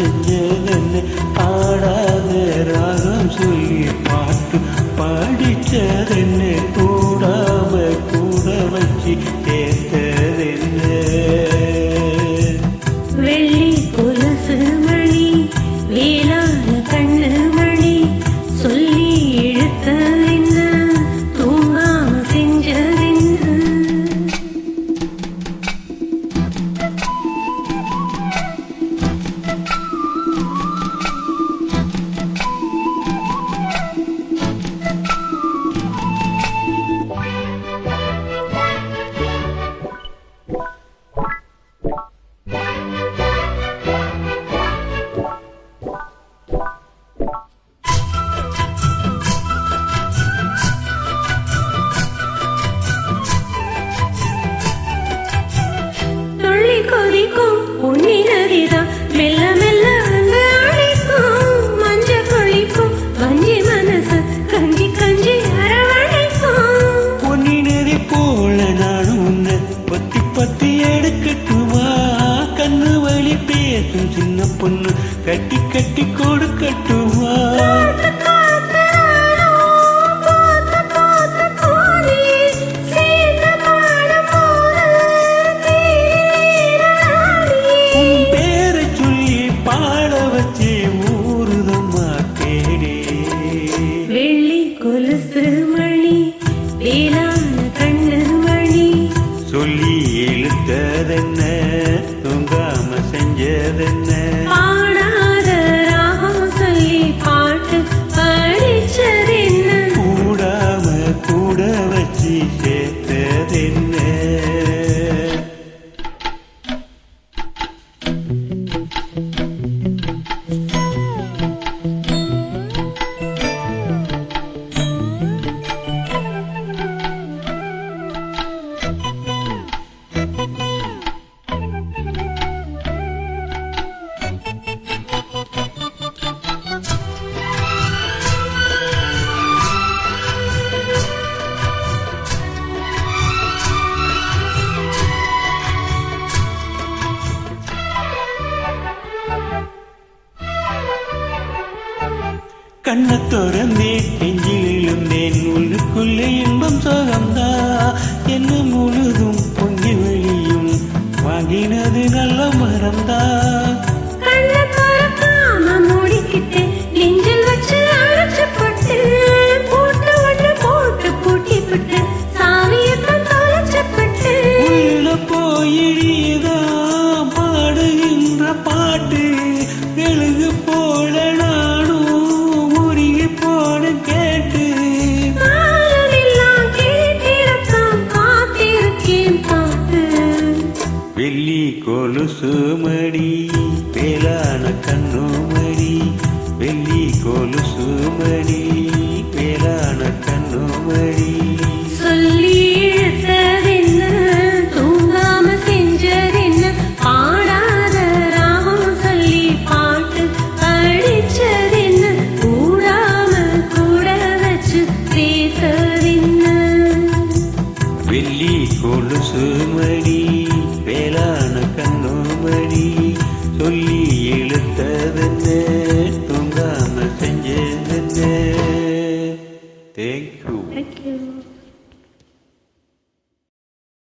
செஞ்சதென்ன ஆடாத ராகம் சொல்லி பாட்டு பாடிச்சதென்ன கூடாம கூட வச்சு கேட்டதென்ன வெள்ளி கொலுசு மணி வேளாண் கண்ணு மணி சொல்லி இழுத்ததென்ன தூங்காம செஞ்சதென்ன கொதிக்கும் பொன்னி நதிதான் மெல்ல மெல்ல வந்து அழைக்கும் மஞ்ச கொழிக்கும் வஞ்சி மனசு கஞ்சி கஞ்சி அரவணைக்கும் பொன்னி நதி போல நானும் உன்னை பத்தி பத்தி எடுக்கட்டுமா கண்ணு வழி பேசும் சின்ன பொண்ணு கட்டி கட்டி கொடுக்கட்டுமா கொலுசு மணி வேளாண் கண்ணு மணி சொல்லி இழுத்ததென்ன தூங்காம செஞ்சதென்ன பாடாத ராகம் சொல்லி பாட்டு படிச்சதென்ன கூடாம கூட வச்சு சேர்த்ததென்ன கண்ண திறந்தே நெஞ்சில் எழுந்தேன் உள்ளுக்குள்ளே இன்பம் சுகந்தா என்ன முழுதும் பொங்கி வெளியும் வாங்கினது நல்ல மரம்தான்